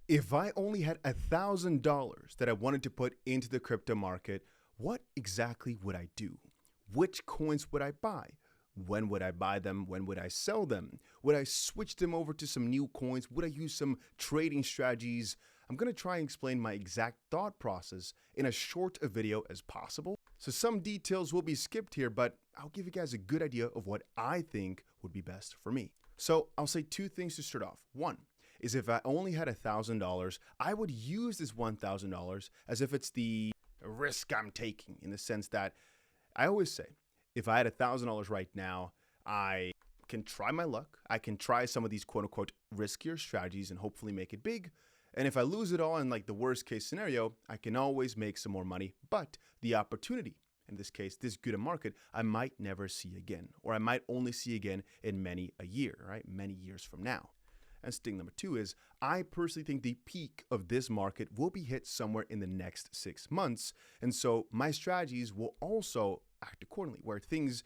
If I only had $1,000 that I wanted to put into the crypto market, what exactly would I do? Which coins would I buy? When would I buy them? When would I sell them? Would I switch them over to some new coins? Would I use some trading strategies? I'm going to try and explain my exact thought process in as short a video as possible. So some details will be skipped here, but I'll give you guys a good idea of what I think would be best for me. So I'll say two things to start off. One is if I only had $1,000, I would use this $1,000 as if it's the risk I'm taking, in the sense that I always say, if I had $1,000 right now, I can try my luck. I can try some of these quote unquote riskier strategies and hopefully make it big. And if I lose it all in like the worst case scenario, I can always make some more money. But the opportunity, in this case, this good a market, I might never see again, or I might only see again in many a year, right? Many years from now. And sting number two is, I personally think the peak of this market will be hit somewhere in the next 6 months. And so my strategies will also act accordingly, where things,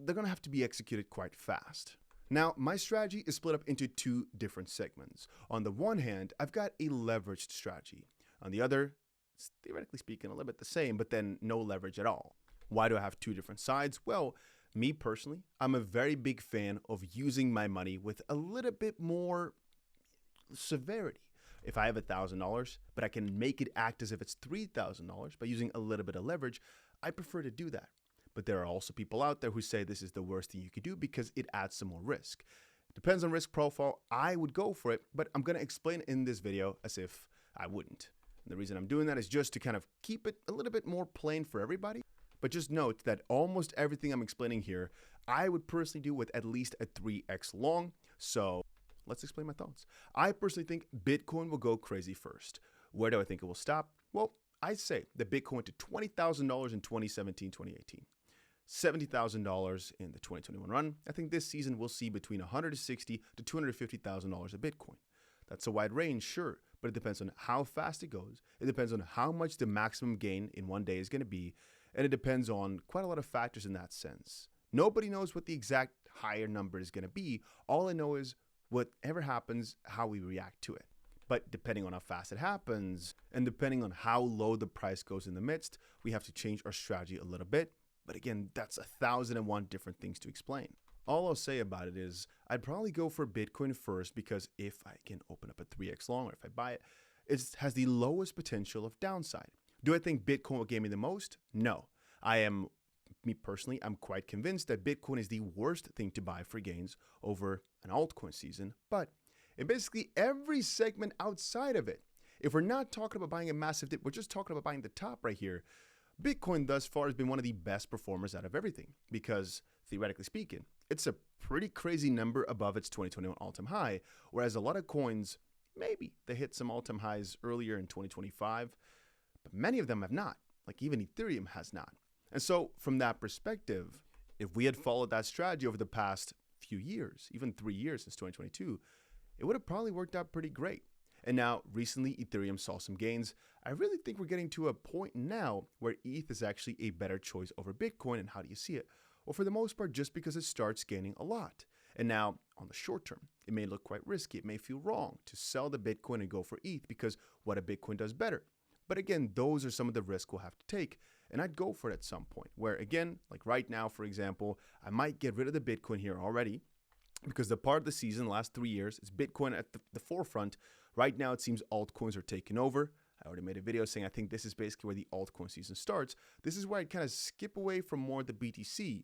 they're going to have to be executed quite fast. Now, my strategy is split up into two different segments. On the one hand, I've got a leveraged strategy. On the other, it's theoretically speaking a little bit the same, but then no leverage at all. Why do I have two different sides? Well, me personally, I'm a very big fan of using my money with a little bit more severity. If I have $1,000, but I can make it act as if it's $3,000 by using a little bit of leverage, I prefer to do that. But there are also people out there who say this is the worst thing you could do because it adds some more risk. Depends on risk profile. I would go for it, but I'm going to explain in this video as if I wouldn't. And the reason I'm doing that is just to kind of keep it a little bit more plain for everybody. But just note that almost everything I'm explaining here, I would personally do with at least a 3x long. So let's explain my thoughts. I personally think Bitcoin will go crazy first. Where do I think it will stop? Well, I say that Bitcoin went to $20,000 in 2017, 2018. $70,000 in the 2021 run. I think this season we'll see between $160,000 to $250,000 of Bitcoin. That's a wide range, sure, but it depends on how fast it goes. It depends on how much the maximum gain in one day is going to be, and it depends on quite a lot of factors in that sense. Nobody knows what the exact higher number is going to be. All I know is whatever happens, how we react to it. But depending on how fast it happens, and depending on how low the price goes in the midst, we have to change our strategy a little bit. But again, that's 1,001 different things to explain. All I'll say about it is I'd probably go for Bitcoin first, because if I can open up a 3x long, or if I buy it, it has the lowest potential of downside. Do I think Bitcoin will gain me the most? No. Me personally, I'm quite convinced that Bitcoin is the worst thing to buy for gains over an altcoin season. But in basically every segment outside of it, if we're not talking about buying a massive dip, we're just talking about buying the top right here, Bitcoin thus far has been one of the best performers out of everything, because theoretically speaking, it's a pretty crazy number above its 2021 all-time high, whereas a lot of coins, maybe they hit some all-time highs earlier in 2025, but many of them have not, like even Ethereum has not. And so from that perspective, if we had followed that strategy over the past few years, even 3 years since 2022, it would have probably worked out pretty great. And now recently Ethereum saw some gains. I really think we're getting to a point now where ETH is actually a better choice over Bitcoin. And how do you see it? Well, for the most part, just because it starts gaining a lot. And now on the short term, it may look quite risky. It may feel wrong to sell the Bitcoin and go for ETH, because what a Bitcoin does better. But again, those are some of the risks we'll have to take. And I'd go for it at some point, where again, like right now, for example, I might get rid of the Bitcoin here already, because the part of the season, the last 3 years, is Bitcoin at the forefront. Right now, it seems altcoins are taking over. I already made a video saying I think this is basically where the altcoin season starts. This is where I'd kind of skip away from more of the BTC,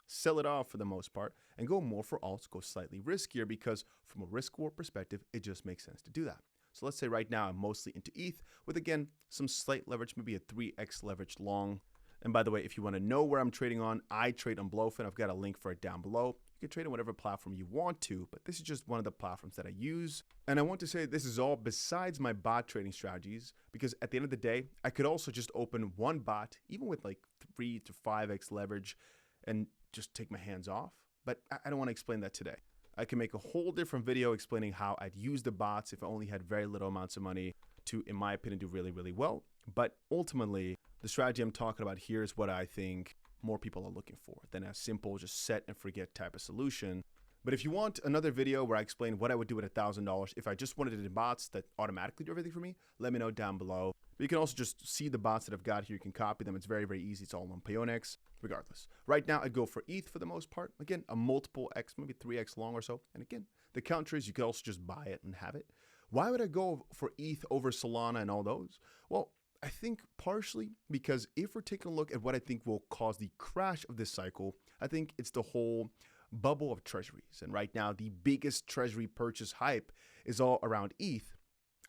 sell it off for the most part, and go more for alts, go slightly riskier, because from a risk reward perspective, it just makes sense to do that. So let's say right now I'm mostly into ETH with, again, some slight leverage, maybe a 3x leverage long. And by the way, if you want to know where I'm trading on, I trade on Bluefin. I've got a link for it down below. You can trade on whatever platform you want to, but this is just one of the platforms that I use. And I want to say this is all besides my bot trading strategies, because at the end of the day, I could also just open one bot, even with like 3 to 5x leverage, and just take my hands off. But I don't want to explain that today. I can make a whole different video explaining how I'd use the bots if I only had very little amounts of money to, in my opinion, do really, really well. But ultimately, the strategy I'm talking about here is what I think more people are looking for than a simple just set and forget type of solution. But if you want another video where I explain what I would do with $1,000 if I just wanted it in bots that automatically do everything for me, let me know down below. But you can also just see the bots that I've got here. You can copy them. It's very, very easy. It's all on 𝗲𝗠𝗃. Regardless. Right now, I'd go for ETH for the most part. Again, a multiple X, maybe 3X long or so. And again, the counter is you could also just buy it and have it. Why would I go for ETH over Solana and all those? Well, I think partially because if we're taking a look at what I think will cause the crash of this cycle, I think it's the whole bubble of treasuries. And right now, the biggest treasury purchase hype is all around ETH.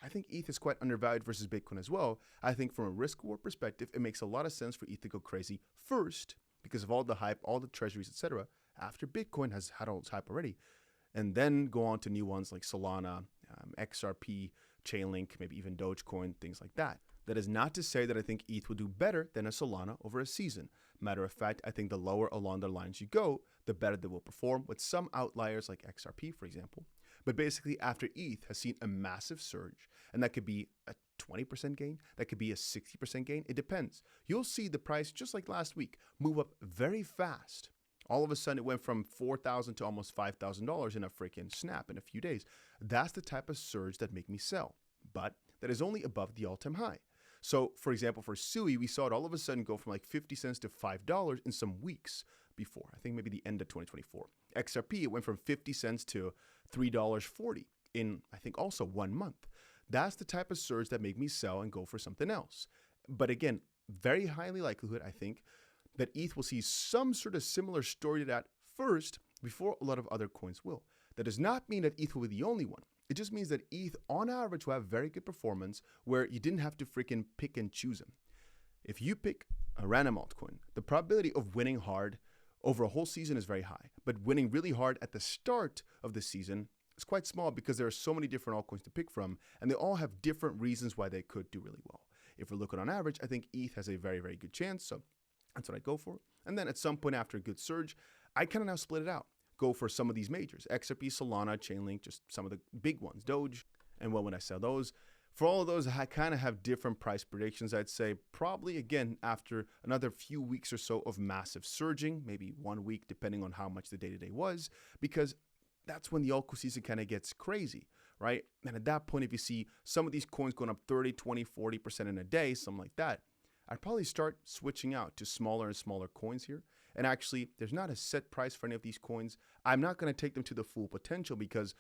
I think ETH is quite undervalued versus Bitcoin as well. I think from a risk reward perspective, it makes a lot of sense for ETH to go crazy first because of all the hype, all the treasuries, etc. After Bitcoin has had all its hype already, and then go on to new ones like Solana, XRP, Chainlink, maybe even Dogecoin, things like that. That is not to say that I think ETH will do better than a Solana over a season. Matter of fact, I think the lower along the lines you go, the better they will perform, with some outliers like XRP, for example. But basically, after ETH has seen a massive surge, and that could be a 20% gain, that could be a 60% gain, it depends. You'll see the price, just like last week, move up very fast. All of a sudden, it went from $4,000 to almost $5,000 in a freaking snap in a few days. That's the type of surge that make me sell, but that is only above the all-time high. So, for example, for 𝗬𝘂, we saw it all of a sudden go from like 50 cents to $5 in some weeks before. I think maybe the end of 2024. XRP, it went from 50 cents to $3.40 in, I think, also 1 month. That's the type of surge that make me sell and go for something else. But again, very highly likelihood, I think, that ETH will see some sort of similar story to that first before a lot of other coins will. That does not mean that ETH will be the only one. It just means that ETH, on average, will have very good performance where you didn't have to freaking pick and choose them. If you pick a random altcoin, the probability of winning hard over a whole season is very high. But winning really hard at the start of the season is quite small because there are so many different altcoins to pick from, and they all have different reasons why they could do really well. If we're looking on average, I think ETH has a very, very good chance. So that's what I go for. And then at some point after a good surge, I kind of now split it out. Go for some of these majors, XRP, Solana, Chainlink, just some of the big ones, Doge. And when I sell those, for all of those, I kind of have different price predictions. I'd say probably, again, after another few weeks or so of massive surging, maybe 1 week, depending on how much the day-to-day was, because that's when the altcoin season kind of gets crazy, right? And at that point, if you see some of these coins going up 30, 20, 40% in a day, something like that, I'd probably start switching out to smaller and smaller coins here. And actually, there's not a set price for any of these coins. I'm not going to take them to the full potential because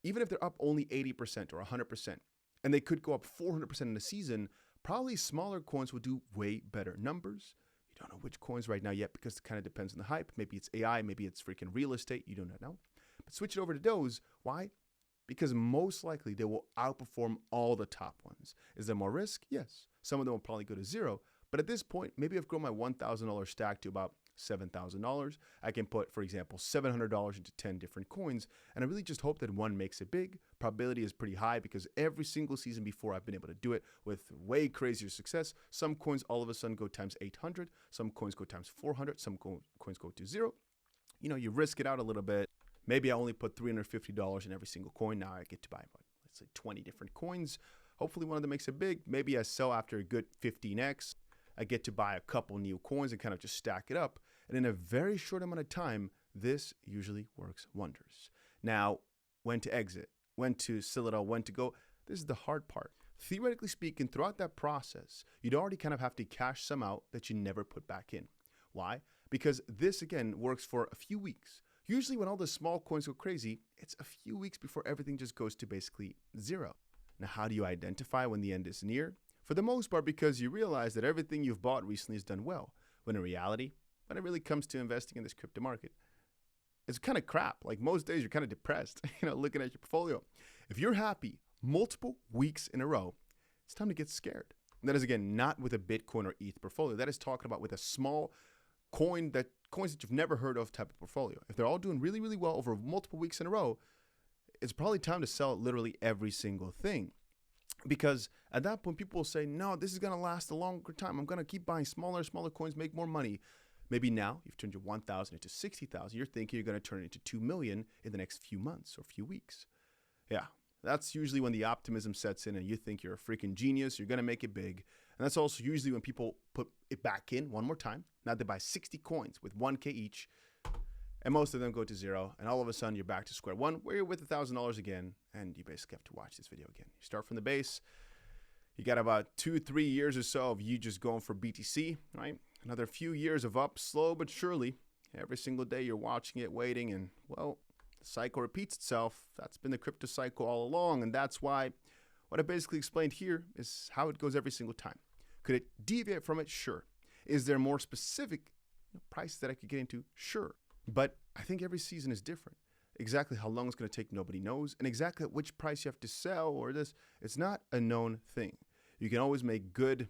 even if they're up only 80% or 100%, and they could go up 400% in a season, probably smaller coins will do way better numbers. You don't know which coins right now yet because it kind of depends on the hype. Maybe it's AI, maybe it's freaking real estate. You don't know. But switch it over to those. Why? Because most likely they will outperform all the top ones. Is there more risk? Yes. Some of them will probably go to zero. But at this point, maybe I've grown my $1,000 stack to about $7,000. I can put, for example, $700 into 10 different coins. And I really just hope that one makes it big. Probability is pretty high because every single season before I've been able to do it with way crazier success. Some coins all of a sudden go times 800. Some coins go times 400. Some coins go to zero. You know, you risk it out a little bit. Maybe I only put $350 in every single coin. Now I get to buy, let's say 20 different coins. Hopefully one of them makes it big. Maybe I sell after a good 15x. I get to buy a couple new coins and kind of just stack it up. And in a very short amount of time, this usually works wonders. Now, when to exit, when to sell it all, when to go, this is the hard part. Theoretically speaking, throughout that process, you'd already kind of have to cash some out that you never put back in. Why? Because this, again, works for a few weeks. Usually when all the small coins go crazy, it's a few weeks before everything just goes to basically zero. Now, how do you identify when the end is near? For the most part, because you realize that everything you've bought recently has done well. When in reality, when it really comes to investing in this crypto market, it's kind of crap. Like most days, you're kind of depressed, looking at your portfolio. If you're happy multiple weeks in a row, it's time to get scared. And that is, again, not with a Bitcoin or ETH portfolio. That is talking about with a small coins that you've never heard of type of portfolio. If they're all doing really, really well over multiple weeks in a row, it's probably time to sell literally every single thing. Because at that point, people will say, no, this is going to last a longer time. I'm going to keep buying smaller and smaller coins, make more money. Maybe now you've turned your 1,000 into 60,000. You're thinking you're going to turn it into 2 million in the next few months or few weeks. Yeah, that's usually when the optimism sets in and you think you're a freaking genius. You're going to make it big. And that's also usually when people put it back in one more time. Now they buy 60 coins with 1K each. and most of them go to zero, and all of a sudden you're back to square one, where you're with $1,000 again, and you basically have to watch this video again. You start from the base. You got about 2-3 years or so of you just going for BTC, right? Another few years of up, slow but surely. Every single day you're watching it, waiting, and, well, the cycle repeats itself. That's been the crypto cycle all along, and that's why what I basically explained here is how it goes every single time. Could it deviate from it? Sure. Is there more specific prices that I could get into? Sure. But I think every season is different. Exactly how long it's going to take, nobody knows. And exactly at which price you have to sell or this, it's not a known thing. You can always make good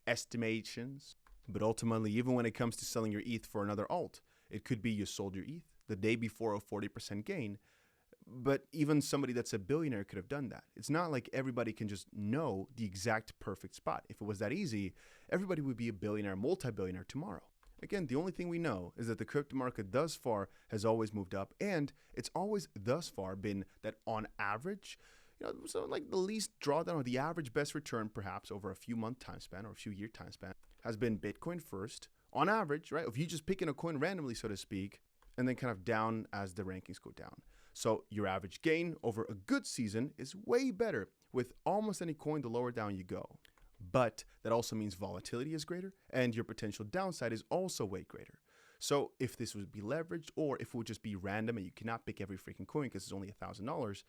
estimations, but ultimately, even when it comes to selling your ETH for another alt, it could be you sold your ETH the day before a 40% gain. But even somebody that's a billionaire could have done that. It's not like everybody can just know the exact perfect spot. If it was that easy, everybody would be a billionaire, multi-billionaire tomorrow. Again, the only thing we know is that the crypto market thus far has always moved up, and it's always thus far been that on average, so like the least drawdown or the average best return perhaps over a few month time span or a few year time span has been Bitcoin first on average, right? If you just picking a coin randomly, so to speak, and then kind of down as the rankings go down. So your average gain over a good season is way better with almost any coin the lower down you go. But that also means volatility is greater and your potential downside is also way greater. So if this would be leveraged or if it would just be random and you cannot pick every freaking coin because it's only $1,000,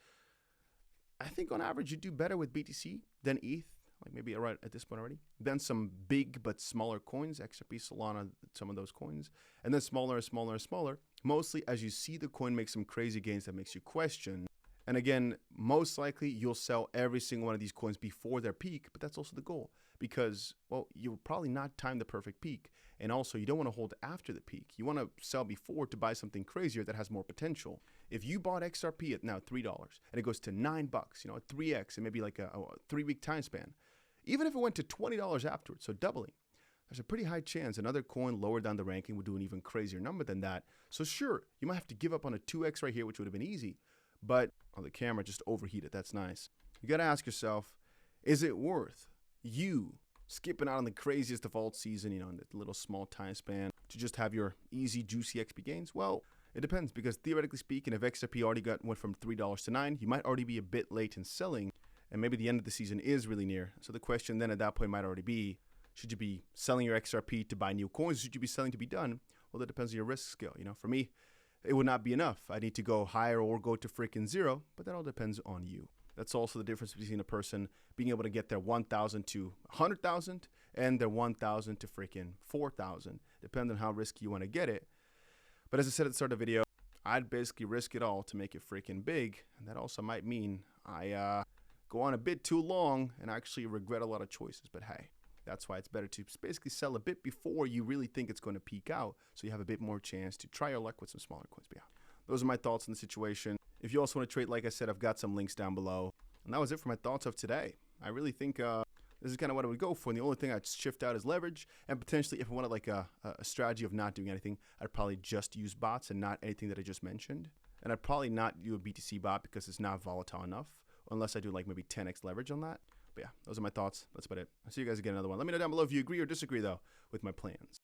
I think on average you do better with BTC than ETH, like maybe right at this point already, then some big but smaller coins, XRP, Solana, some of those coins, and then smaller and smaller and smaller, mostly as you see the coin make some crazy gains that makes you question. And again, most likely you'll sell every single one of these coins before their peak, but that's also the goal because, well, you'll probably not time the perfect peak. And also you don't want to hold after the peak. You want to sell before to buy something crazier that has more potential. If you bought XRP at now $3 and it goes to $9, at 3x and maybe like a 3-week time span, even if it went to $20 afterwards, so doubling, there's a pretty high chance another coin lower down the ranking would do an even crazier number than that. So sure, you might have to give up on a 2x right here, which would have been easy, but on the camera just overheated. That's nice. You got to ask yourself, is it worth you skipping out on the craziest of alt season, in the little small time span to just have your easy, juicy XP gains? Well, it depends because theoretically speaking, if XRP already went from $3 to $9, you might already be a bit late in selling and maybe the end of the season is really near. So the question then at that point might already be, should you be selling your XRP to buy new coins? Or should you be selling to be done? Well, that depends on your risk scale. For me, it would not be enough. I need to go higher or go to freaking zero, but that all depends on you. That's also the difference between a person being able to get their 1,000 to 100,000 and their 1,000 to freaking 4,000, depending on how risky you want to get it. But as I said at the start of the video, I'd basically risk it all to make it freaking big. And that also might mean I go on a bit too long and actually regret a lot of choices. But hey, that's why it's better to basically sell a bit before you really think it's going to peak out, so you have a bit more chance to try your luck with some smaller coins. But yeah, those are my thoughts on the situation. If you also want to trade, like I said, I've got some links down below. And that was it for my thoughts of today. I really think this is kind of what I would go for. And the only thing I'd shift out is leverage. And potentially, if I wanted like a strategy of not doing anything, I'd probably just use bots and not anything that I just mentioned. And I'd probably not do a BTC bot because it's not volatile enough, unless I do like maybe 10x leverage on that. But yeah, those are my thoughts. That's about it. I'll see you guys again in another one. Let me know down below if you agree or disagree, though, with my plans.